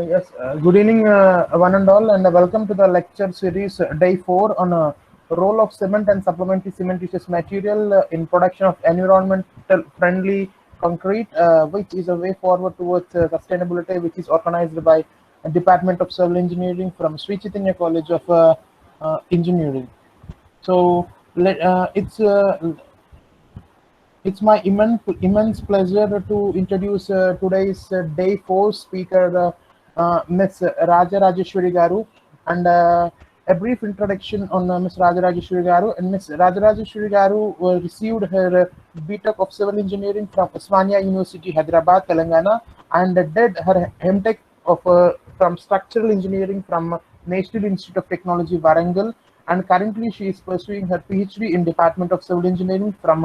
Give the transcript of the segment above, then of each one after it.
Good evening, one and all, and welcome to the lecture series day 4 on role of cement and supplementary cementitious material in production of environmental friendly concrete, which is a way forward towards sustainability, which is organized by Department of Civil Engineering from Sri Chaitanya College of Engineering. So it's my immense pleasure to introduce today's day 4 speaker, Ms. Raja Rajeshwari Garu, and a brief introduction on Ms. Raja Rajeshwari Garu. And Ms. Raja Rajeshwari Garu received her BTech of Civil Engineering from Osmania University, Hyderabad, Telangana, and did her MTech of from Structural Engineering from National Institute of Technology, Warangal, and currently she is pursuing her PhD in Department of Civil Engineering from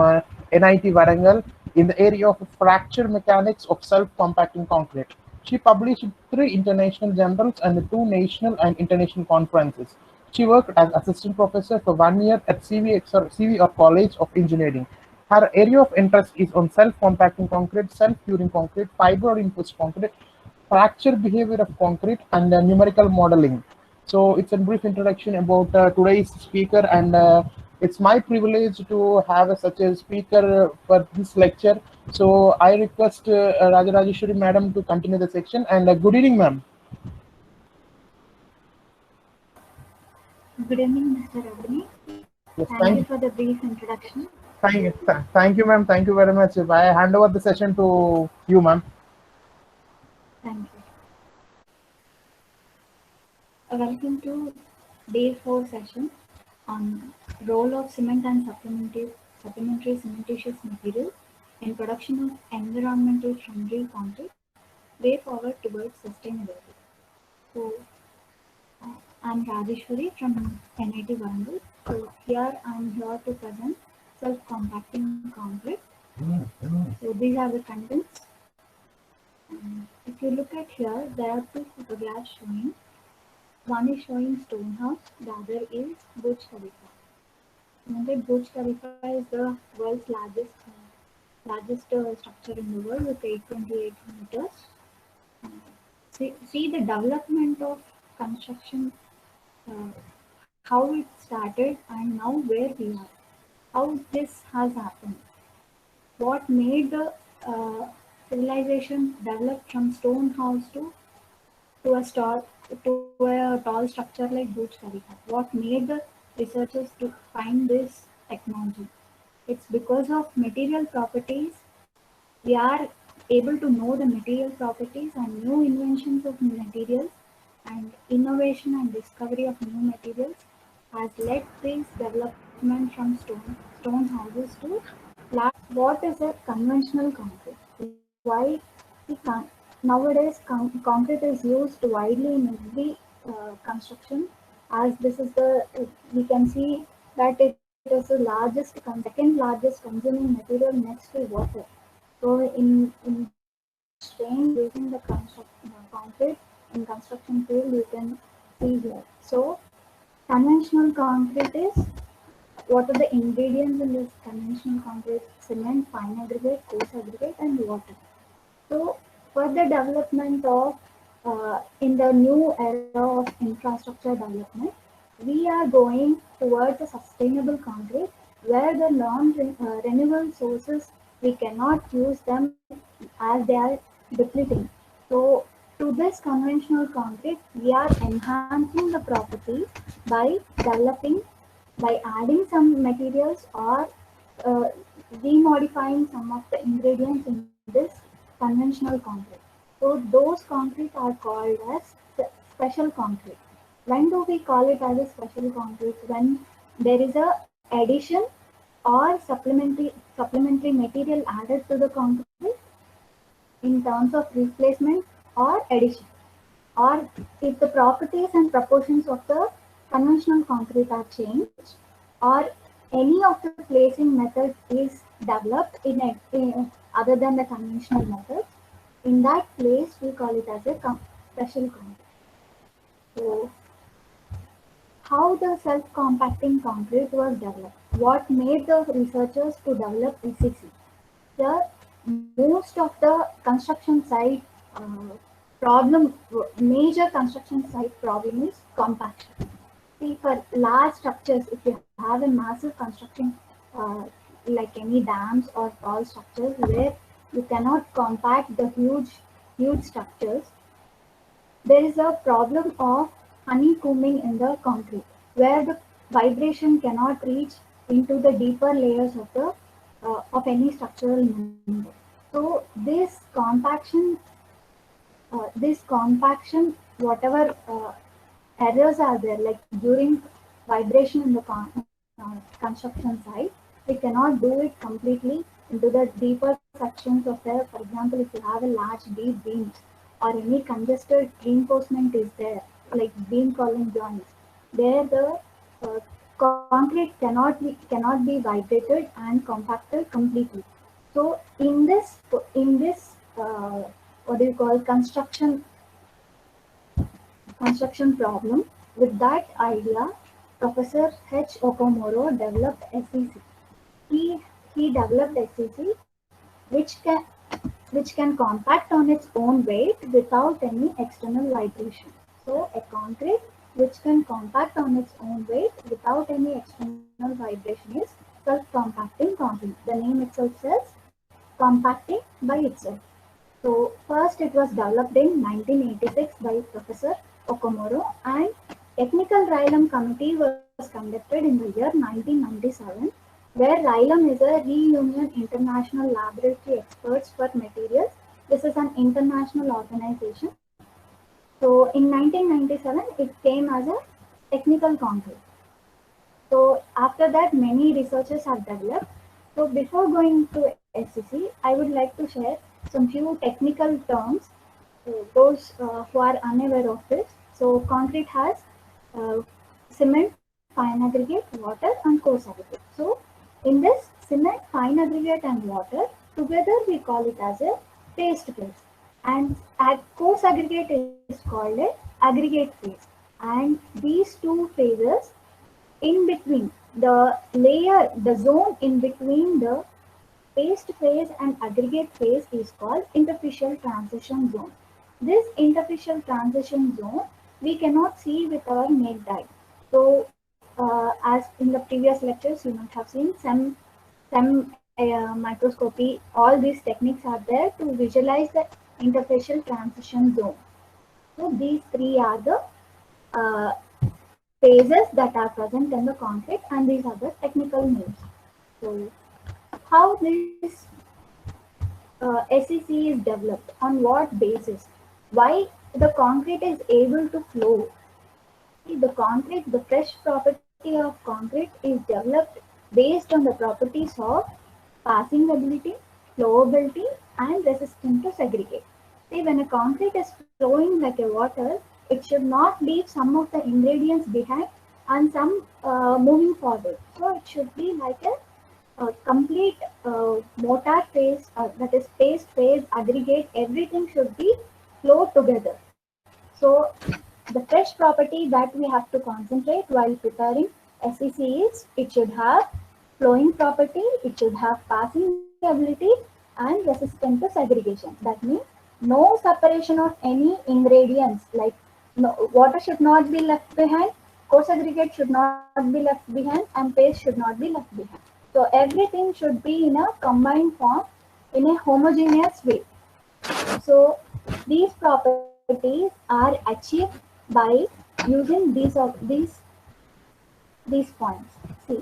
NIT Warangal in the area of fracture mechanics of self-compacting concrete. She published 3 international journals and 2 national and international conferences. She worked as assistant professor for 1 year at CVR College of Engineering. Her area of interest is on self-compacting concrete, self-curing concrete, fiber-reinforced concrete, fracture behavior of concrete, and numerical modeling. So it's a brief introduction about today's speaker, and it's my privilege to have such a speaker for this lecture. So I request Raja Rajeshwari Madam to continue the section. And good evening, ma'am. Good evening, Mr. Abhi. Yes, Thank you for the brief introduction. Thank you, ma'am. Thank you very much. I hand over the session to you, ma'am. Thank you. Welcome to day 4 session on role of cement and supplementary cementitious material in production of environmental friendly concrete, way forward towards sustainability. So, I'm Rajeshwari from NIT Warangal. So here I'm here to present self-compacting concrete. So these are the contents. If you look at here, there are 2 photographs showing. One is showing Stone House, the other is Burj Khalifa. Burj Khalifa is the world's largest structure in the world with 828 meters. See the development of construction, how it started and now where we are. How this has happened. What made the civilization develop from stone house to a tall structure like Burj Khalifa? What made the researchers to find this technology? It's because of material properties. We are able to know the material properties and new inventions of materials, and innovation and discovery of new materials has led this development from stone houses to large. What is a conventional concrete? Why nowadays concrete is used widely in every construction, as this is we can see that it is the second largest consuming material next to water. So in strain using the concrete in construction field, you can see here. So conventional concrete is, what are the ingredients in this conventional concrete? Cement, fine aggregate, coarse aggregate, and water. So for the development of in the new era of infrastructure development, we are going towards a sustainable concrete where the non-renewable sources, we cannot use them as they are depleting. So to this conventional concrete, we are enhancing the properties by adding some materials or remodifying some of the ingredients in this conventional concrete. So those concrete are called as special concrete. When do we call it as a special concrete? When there is a addition or supplementary material added to the concrete in terms of replacement or addition, or if the properties and proportions of the conventional concrete are changed, or any of the placing method is developed other than the conventional method, in that place we call it as a special concrete. So how the self-compacting concrete was developed? What made the researchers to develop ECC? Most of the construction site problem, major construction site problem is compaction. See, for large structures, if you have a massive construction, uh, like any dams or tall structures where you cannot compact the huge structures, there is a problem of honeycombing in the concrete, where the vibration cannot reach into the deeper layers of the of any structural member. So this compaction, whatever errors are there, like during vibration in the construction site, we cannot do it completely into the deeper sections of the, for example, if you have a large deep beams or any congested reinforcement is there, like beam column joints, there the concrete cannot be vibrated and compacted completely. So in this what do you call construction problem. With that idea, Professor H. Okomoro developed SEC. He, he developed SEC which can which can compact on its own weight without any external vibration. So a concrete which can compact on its own weight without any external vibration is self-compacting concrete. The name itself says compacting by itself. So first it was developed in 1986 by Professor Okomoro, and Technical Rylom Committee was conducted in the year 1997, where Rylom is a reunion international laboratory experts for materials. This is an international organization. So in 1997 it came as a technical concrete. So after that many researchers have developed. So before going to SEC, I would like to share some few technical terms, those who are unaware of this. So concrete has uh, cement, fine aggregate, water and coarse aggregate. So in this cement, fine aggregate and water, together we call it as a paste phase. And coarse aggregate is called a aggregate phase. And these two phases, in between, the zone in between the paste phase and aggregate phase is called interfacial transition zone. This interfacial transition zone we cannot see with our naked eye. So, as in the previous lectures, you might have seen some microscopy. All these techniques are there to visualize the interfacial transition zone. So, these three are the uh, phases that are present in the concrete, and these are the technical names. So, how this SEC is developed, on what basis, why the concrete is able to flow. The fresh property of concrete is developed based on the properties of passing ability, flowability, and resistance to segregate. See, when a concrete is flowing like a water, it should not leave some of the ingredients behind and some moving forward. So it should be like a complete mortar phase, that is paste phase, aggregate, everything should be flow together. So the fresh property that we have to concentrate while preparing SEC is it should have flowing property, it should have passing ability and resistance to segregation. That means no separation of any ingredients, like water should not be left behind, coarse aggregate should not be left behind, and paste should not be left behind. So everything should be in a combined form in a homogeneous way. So these properties are achieved by using these points. See,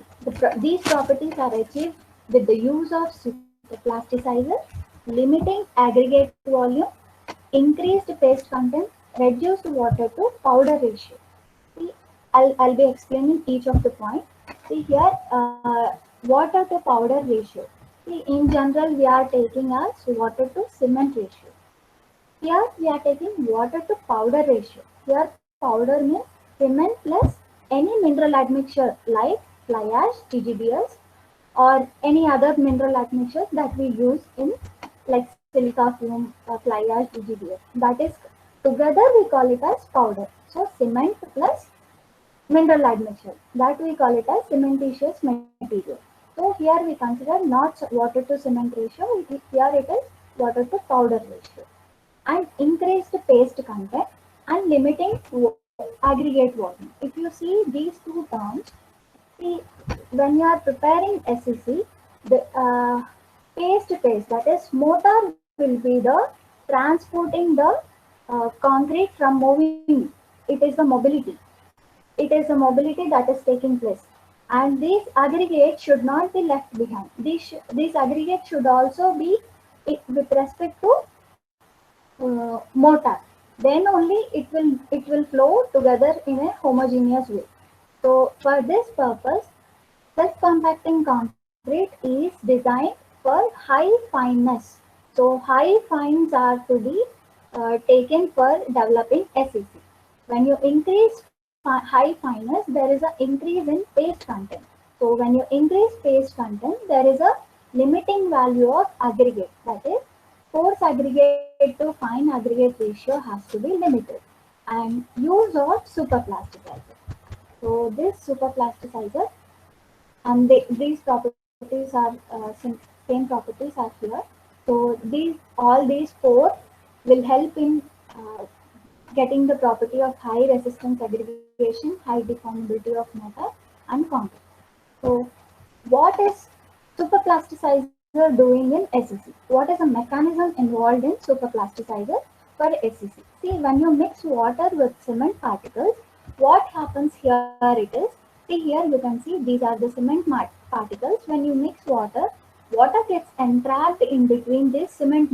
these properties are achieved with the use of superplasticizers, limiting aggregate volume, increased paste content, reduced water to powder ratio. See, I'll be explaining each of the points. See here, water to powder ratio. See, in general, we are taking as water to cement ratio. Here, we are taking water to powder ratio. Here, powder means cement plus any mineral admixture like fly ash, TGBS, or any other mineral admixtures that we use in like silica fume, fly ash, TGBS. That is, together we call it as powder. So, cement plus mineral admixture, that we call it as cementitious material. So here we consider not water to cement ratio, here it is water to powder ratio. and increased paste content and limiting aggregate volume. If you see these two terms, see, when you are preparing SEC, the paste, that is mortar will be the transporting the concrete from moving. It is the mobility. It is the mobility that is taking place. And these aggregates should not be left behind. These aggregates should also be with respect to mortar. Then only it will flow together in a homogeneous way. So for this purpose, self-compacting concrete is designed for high fineness. So high fines are to be taken for developing SEC. When you increase high fineness, there is an increase in paste content. So when you increase paste content, there is a limiting value of aggregate. That is, coarse aggregate to fine aggregate ratio has to be limited. And use of superplasticizer. So this superplasticizer, and these properties are same properties are here. So all these four will help in getting the property of high resistance aggregation, high deformability of mortar, and concrete. So what is superplasticizer doing in SEC? What is the mechanism involved in superplasticizer for SEC? See, when you mix water with cement particles, what happens here it is, see here you can see these are the cement particles. When you mix water, water gets entrapped in between these cement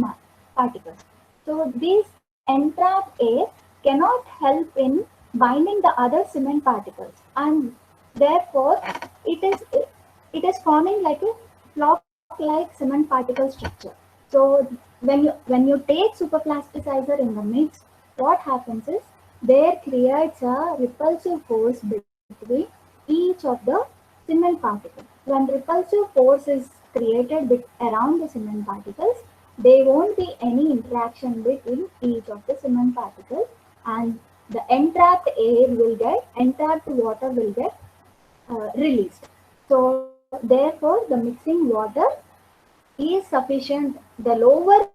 particles. So these entrapped air cannot help in binding the other cement particles, and therefore it is it is forming like a flock-like cement particle structure. So when you take superplasticizer in the mix, what happens is there creates a repulsive force between each of the cement particles. When repulsive force is created around the cement particles, there won't be any interaction between each of the cement particles, and the entrapped water will get released. So therefore, the mixing water is sufficient. The lower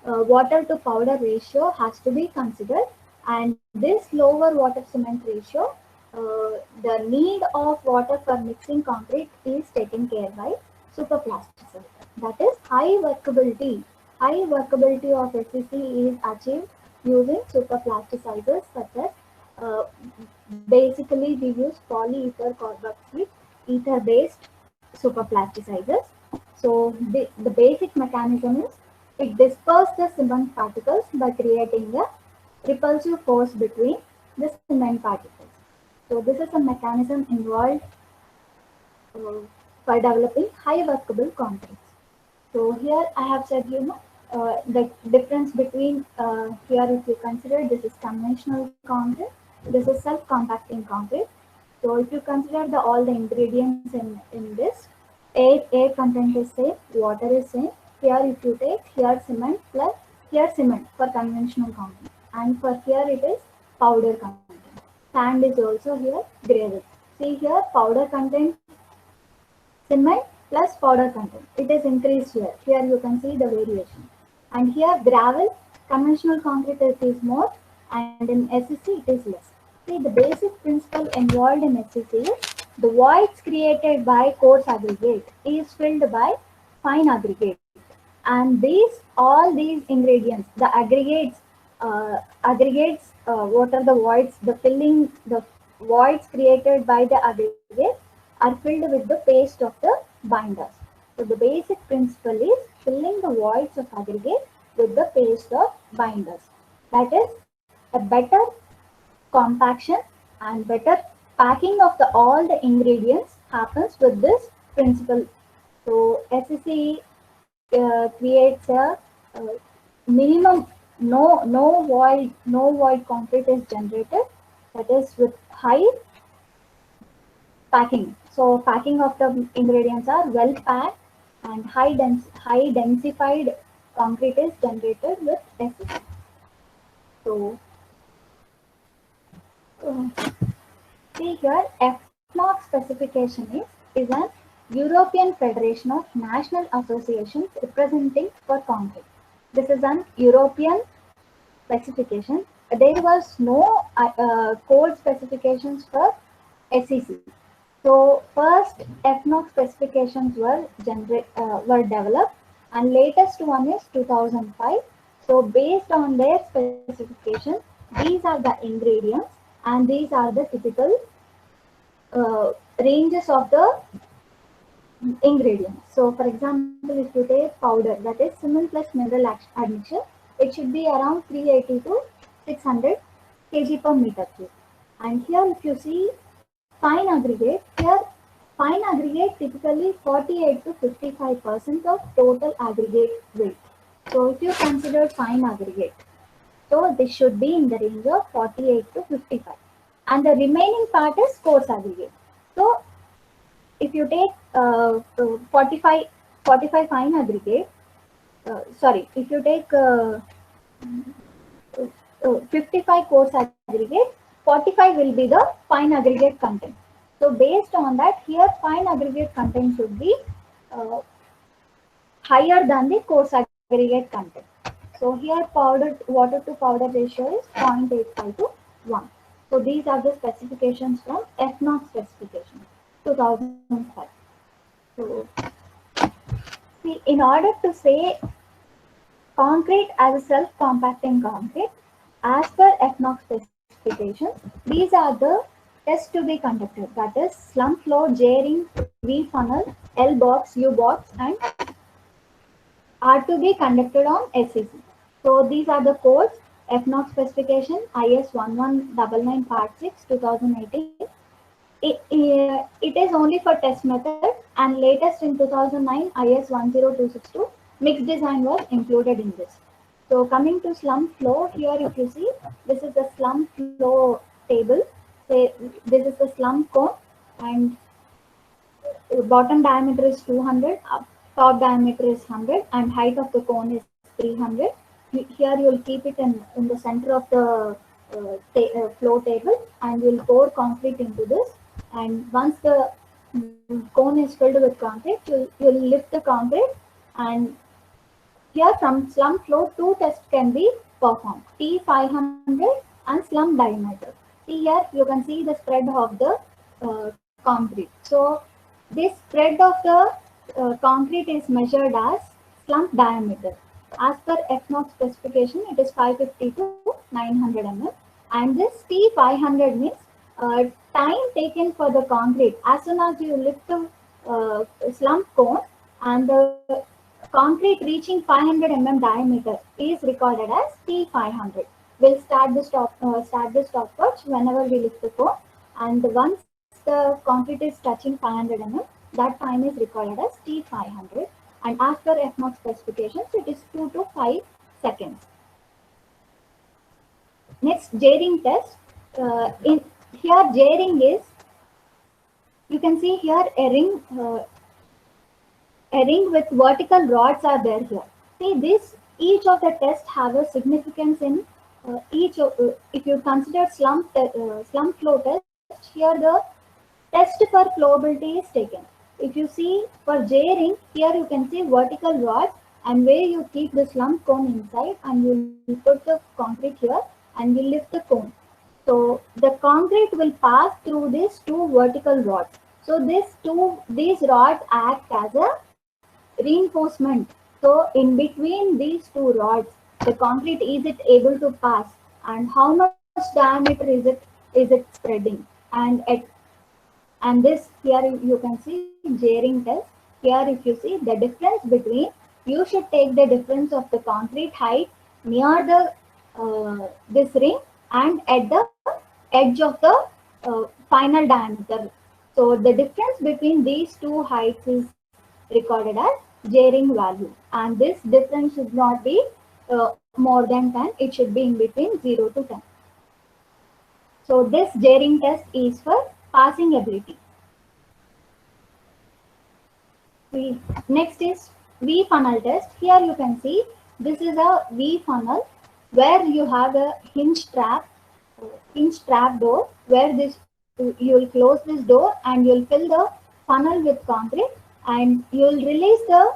water to powder ratio has to be considered, and this lower water cement ratio, the need of water for mixing concrete is taken care by superplasticizer. That is high workability. High workability of SEC is achieved using superplasticizers such as basically we use polyether carboxylate ether based superplasticizers. So the basic mechanism is it disperses the cement particles by creating a repulsive force between the cement particles. So this is a mechanism involved uh, for developing high workable concretes. So here I have said, the difference between here, if you consider this is conventional concrete, this is self-compacting concrete. So if you consider all the ingredients in this, air content is same, water is same. Here if you take here cement plus here cement for conventional concrete, and for here it is powder content. Sand is also here gravel. See here powder content cement plus powder content. It is increased here. Here you can see the variation. And here gravel, conventional concrete is more, and in SEC it is less. See, the basic principle involved in SEC is the voids created by coarse aggregate is filled by fine aggregate. And all these ingredients, the what are the voids? The voids created by the aggregate are filled with the paste of the binders. So the basic principle is filling the voids of aggregate with the paste of binders. That is a better compaction and better packing of all the ingredients happens with this principle. So SEC creates a minimum no void concrete is generated, that is with high packing. So packing of the ingredients are well packed, and high densified concrete is generated with SEC. So see here, FNOC specification is an European Federation of National Associations representing for concrete. This is an European specification, there was no code specifications for SEC. So first FNOC specifications were developed, and latest one is 2005. So based on their specifications, these are the ingredients and these are the typical ranges of the ingredients. So for example, if you take powder, that is cement plus mineral admixture, it should be around 380 to 600 kg per meter cube. And here if you see fine aggregate, here fine aggregate typically 48 to 55% of total aggregate weight. So if you consider fine aggregate, so this should be in the range of 48 to 55. And the remaining part is coarse aggregate. So if you take 45 fine aggregate, if you take 55 coarse aggregate, 45 will be the fine aggregate content. So based on that, here fine aggregate content should be higher than the coarse aggregate content. So here powder water to powder ratio is 0.85 to 1. So these are the specifications from FNOC specifications 2005. So see, in order to say concrete as a self-compacting concrete, as per FNOC specifications, these are the tests to be conducted. That is slump flow, J-ring, V-funnel, L-box, U-box, and are to be conducted on SEC. So these are the codes: FNOC specification IS 1199 Part 6 2018. It is only for test method, and latest in 2009 IS 10262 mixed design was included in this. So coming to slump flow, here if you see, this is the slump flow table. Say this is the slump cone, and bottom diameter is 200, top diameter is 100, and height of the cone is 300. Here you will keep it in the center of the flow table, and you will pour concrete into this. And once the cone is filled with concrete, you'll lift the concrete, and here from slump flow, two tests can be performed: T500 and slump diameter. See here, you can see the spread of the concrete. So this spread of the concrete is measured as slump diameter. As per FNOC specification, it is 550 to 900 mm. And this T500 means time taken for the concrete. As soon as you lift the slump cone and the concrete reaching 500 mm diameter is recorded as T500. We'll start the stopwatch whenever we lift the cone, and once the concrete is touching 500 mm, that time is recorded as T500. And as per FNOC specifications, it is 2 to 5 seconds. Next, J-ring test. Here J-ring is, you can see here a ring with vertical rods are there here. See this, each of the tests have a significance in each of, if you consider slump flow test, here the test for flowability is taken. If you see for J-ring, here you can see vertical rods, and where you keep the slump cone inside, and you put the concrete here and you lift the cone. So the concrete will pass through these two vertical rods. So these rods act as a reinforcement. So in between these two rods, the concrete, is it able to pass, and how much diameter is it spreading? And this here you can see J-ring test. Here if you see the difference between, you should take the difference of the concrete height near the this ring and at the edge of the final diameter. So the difference between these two heights is recorded as J-ring value, and this difference should not be more than 10. It should be in between 0 to 10. So this J-ring test is for passing ability. Next is V-funnel test. Here you can see this is a V-funnel where you have a hinge trap door, where this you will close this door and you will fill the funnel with concrete, and you will release the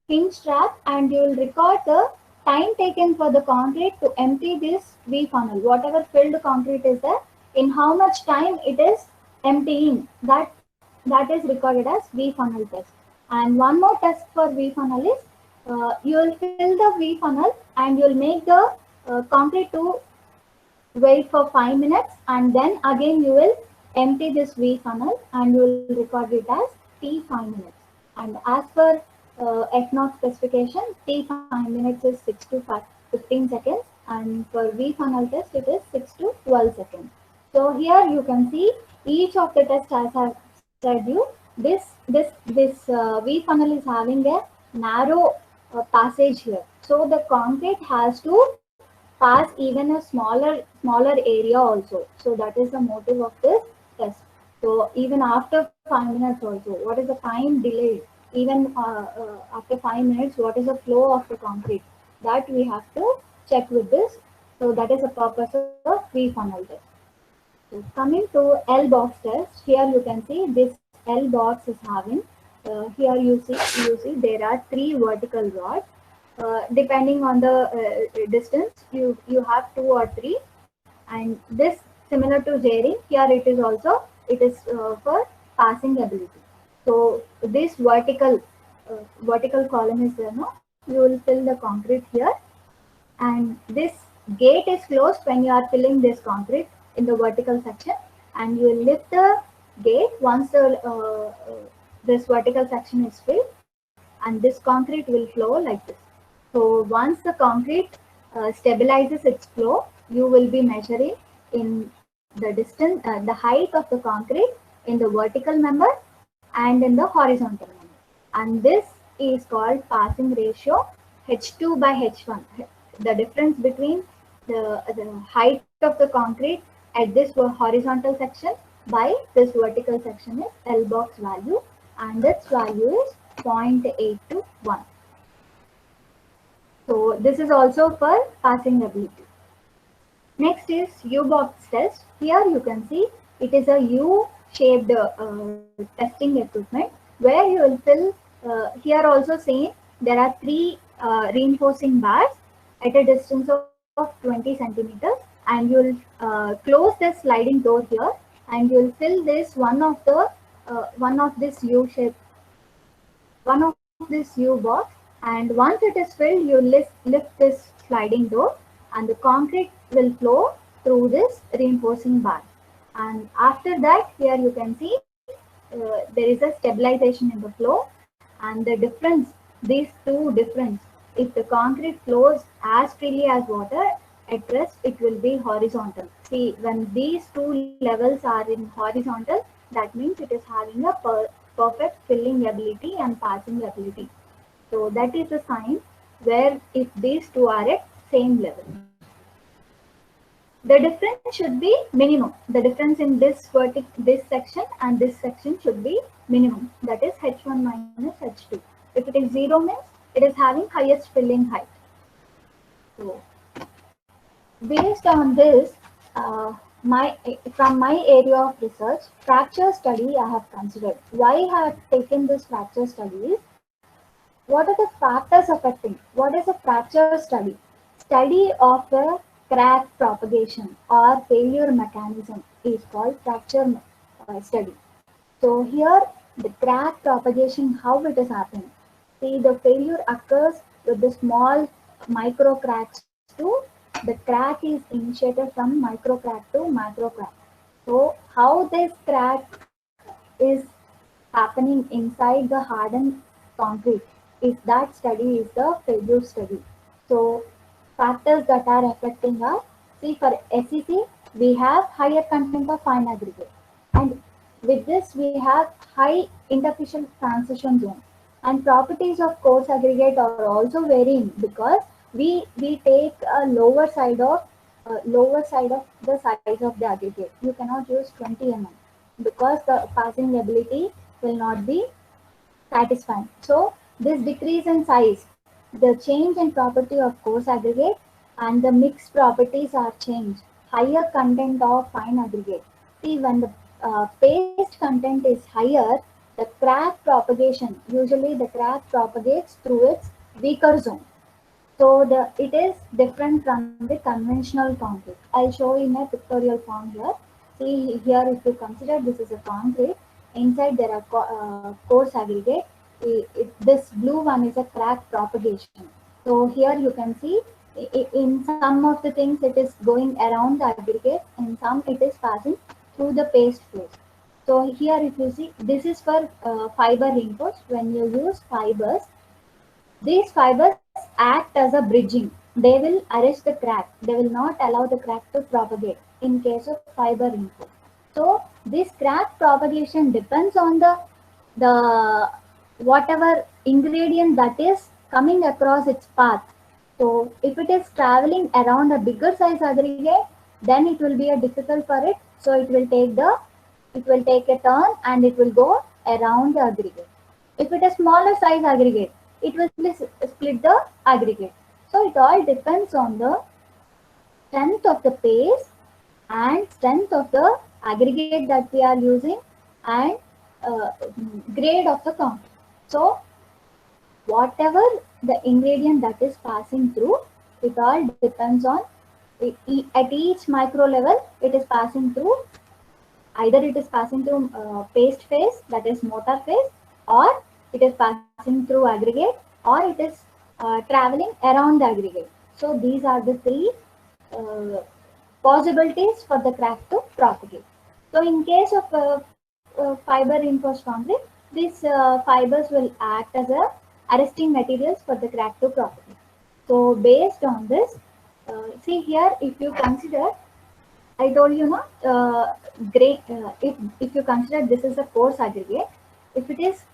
hinge trap and you will record the time taken for the concrete to empty this V funnel, whatever filled concrete is there, in how much time it is emptying, that is recorded as V funnel test. And one more test for V funnel is you will fill the V funnel and you will make the concrete to wait for 5 minutes, and then again you will empty this V funnel and you will record it as T 5 minutes. And as per F0 specification, T 5 minutes is 6 to 15 seconds, and for V funnel test it is 6 to 12 seconds. So here you can see each of the tests, as I said you, this V funnel is having a narrow passage here. So the concrete has to pass even a smaller area also. So that is the motive of this test. So even after 5 minutes also, what is the time delayed? Even after 5 minutes, what is the flow of the concrete? That we have to check with this. So that is the purpose of V funnel test. So coming to L box test, here you can see this L box is having. Here you see there are 3 vertical rods. Depending on the distance, you have 2 or 3, and this similar to J-ring, here it is for passing ability. So this vertical column is there, no? You will fill the concrete here, and this gate is closed when you are filling this concrete in the vertical section, and you will lift the gate once this vertical section is filled, and this concrete will flow like this. So once the concrete stabilizes its flow, you will be measuring in the distance, the height of the concrete in the vertical member and in the horizontal member. And this is called passing ratio H2 by H1. The difference between the height of the concrete at this horizontal section by this vertical section is L box value, and its value is 0.8 to 1. So this is also for passing ability. Next is U-box test. Here you can see it is a U-shaped testing equipment where you will fill, here also same, there are 3 reinforcing bars at a distance of 20 centimeters, and you will close the sliding door here, and you will fill this one of this U-box, and once it is filled, you lift this sliding door, and the concrete will flow through this reinforcing bar. And after that, here you can see there is a stabilization in the flow, and the difference, these two difference, if the concrete flows as freely as water, at rest it will be horizontal. See, when these two levels are in horizontal, that means it is having a perfect filling ability and passing ability. So that is a sign where if these two are at same level. The difference should be minimum. The difference in this section and this section should be minimum. That is H1 minus H2. If it is 0 means it is having highest filling height. So based on this, from my area of research, fracture study I have considered. Why I have taken this fracture study is, what are the factors affecting? What is a fracture study? Study of a crack propagation or failure mechanism is called fracture study. So here the crack propagation, how it is happening. See, the failure occurs with the small micro cracks to the crack is initiated from micro crack to macro crack. So how this crack is happening inside the hardened concrete, is that study is the failure study. So factors that are affecting are, see, for SEC we have higher content of fine aggregate, and with this we have high interfacial transition zone, and properties of coarse aggregate are also varying because we take a lower side of the size of the aggregate. You cannot use 20 mm because the passing ability will not be satisfying. So this decrease in size, the change in property of coarse aggregate, and the mixed properties are changed. Higher content of fine aggregate. See, when the paste content is higher, the crack propagation, usually the crack propagates through its weaker zone. So it is different from the conventional concrete. I'll show in a pictorial form here. See here, if you consider this is a concrete, inside there are coarse aggregate. This blue one is a crack propagation. So here you can see in some of the things it is going around the aggregate, in some it is passing through the paste phase. So here if you see, this is for fiber reinforced. When you use fibers, these fibers act as a bridging. They will arrest the crack. They will not allow the crack to propagate in case of fiber input. So this crack propagation depends on the whatever ingredient that is coming across its path. So if it is traveling around a bigger size aggregate, then it will be a difficult for it. So it will take a turn and it will go around the aggregate. If it is smaller size aggregate, it will split the aggregate. So it all depends on the strength of the paste and strength of the aggregate that we are using and grade of the concrete. So whatever the ingredient that is passing through, it all depends on at each micro level it is passing through. Either it is passing through paste phase, that is mortar phase, or it is passing through aggregate, or it is traveling around the aggregate. So these are the three uh, possibilities for the crack to propagate. So in case of fiber reinforced concrete, these fibers will act as a arresting materials for the crack to propagate. So based on this, see here, if you consider, I told you, no, if you consider this is a coarse aggregate, if it is,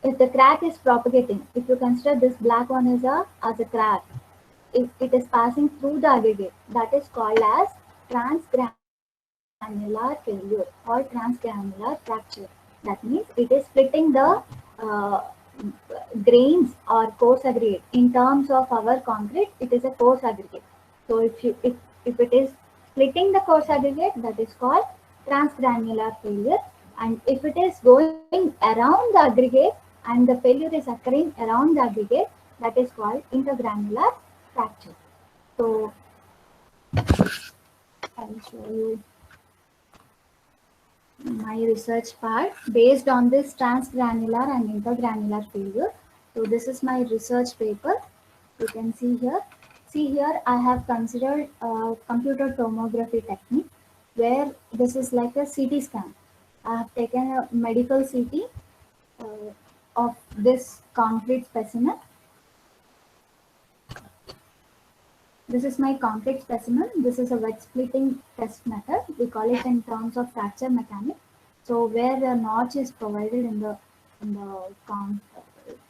if the crack is propagating, if you consider this black one is a as a crack, if it is passing through the aggregate, that is called as transgranular failure or transgranular fracture. That means it is splitting the uh, grains or coarse aggregate. In terms of our concrete, it is a coarse aggregate. So if it is splitting the coarse aggregate, that is called transgranular failure. And if it is going around the aggregate and the failure is occurring around the aggregate, that is called intergranular fracture. So I will show you my research part based on this transgranular and intergranular failure. So this is my research paper. You can see here. See here, I have considered computer tomography technique, where this is like a CT scan. I have taken a medical CT of this concrete specimen. This is my concrete specimen. This is a wet splitting test method. We call it in terms of fracture mechanics. So where a notch is provided in the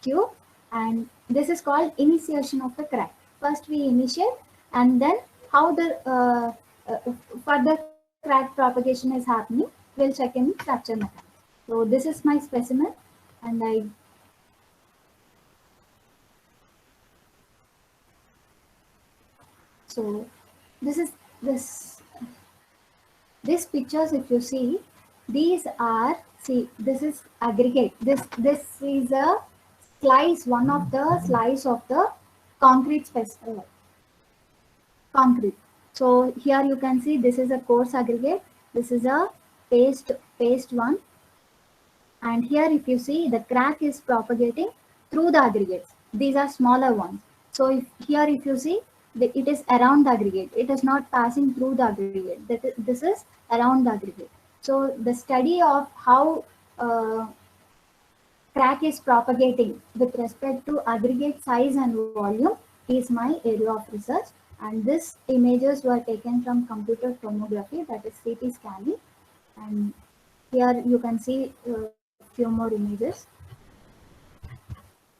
tube, and this is called initiation of the crack. First we initiate, and then how the further crack propagation is happening, we'll check in fracture mechanics. So this is my specimen, and so this is this these pictures, if you see, these are, see, this is aggregate. This is a slice, one of the slice of the concrete concrete. So here you can see this is a coarse aggregate. This is a paste one. And here if you see, the crack is propagating through the aggregates. These are smaller ones. So here if you see, it is around the aggregate. It is not passing through the aggregate. This is around the aggregate. So the study of how crack is propagating with respect to aggregate size and volume is my area of research. And these images were taken from computer tomography, that is CT scanning. And here you can see a few more images.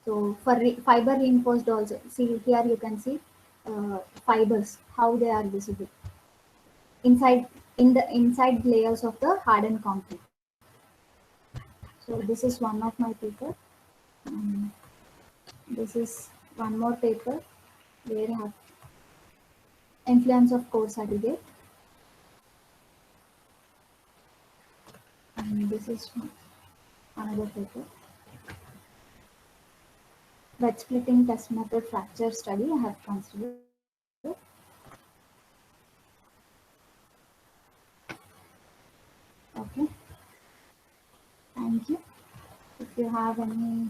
So for fiber reinforced also, see here you can see fibers, how they are visible inside, in the inside layers of the hardened concrete. So this is one of my paper. Um, this is one more paper where I have influence of coarse aggregate. And this is another paper. Wet splitting test method fracture study I have considered. Okay, thank you. If you have any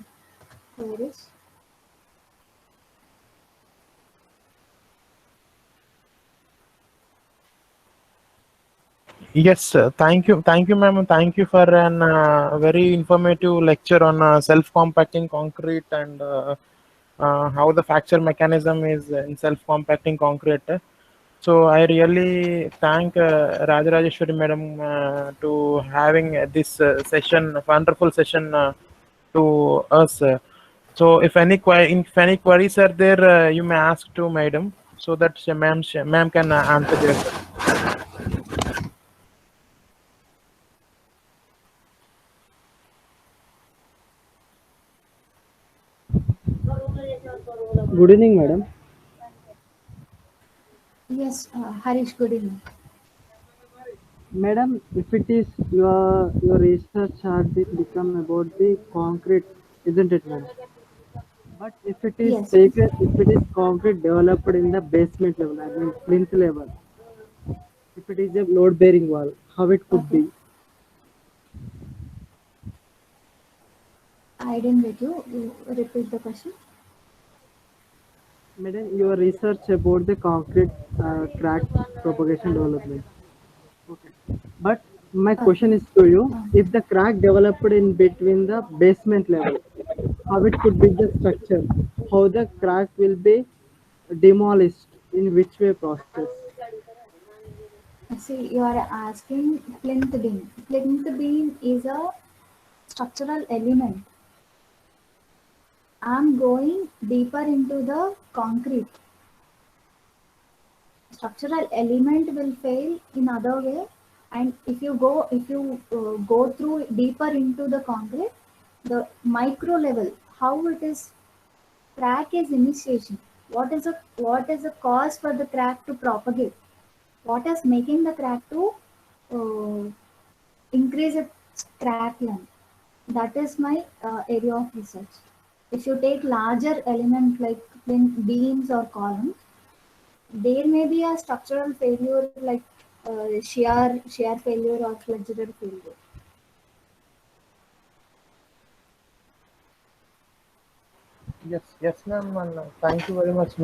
queries. Yes, sir. Thank you, ma'am. Thank you for an very informative lecture on self-compacting concrete and how the fracture mechanism is in self-compacting concrete. So I really thank Rajarajeshwari madam to having this session, wonderful session to us. So if any queries are there, you may ask to madam so that ma'am can answer their questions. Good evening, madam. Yes, Harish, good evening. Madam, if it is your research had become about the concrete, isn't it, madam? But if it is Yes, yes. taken, if it is concrete developed in the basement level, I mean plinth level, if it is a load-bearing wall, how it could Okay. be? I didn't get you. You repeat the question. Madam, your research about the concrete crack propagation development. Okay. But my Okay. question is to you: Um, if the crack developed in between the basement level, how it could be the structure, how the crack will be demolished, in which way process? See, you are asking plinth beam. Plinth beam is a structural element. I'm going deeper into the concrete. Structural element will fail in other way, and if you go through deeper into the concrete, the micro level, how it is crack is initiation. What is the cause for the crack to propagate? What is making the crack to uh, increase its crack length? That is my area of research. If you take larger element like beams or columns, there may be a structural failure like shear failure or flexural failure. Yes, yes, ma'am. And thank you very much, ma'am.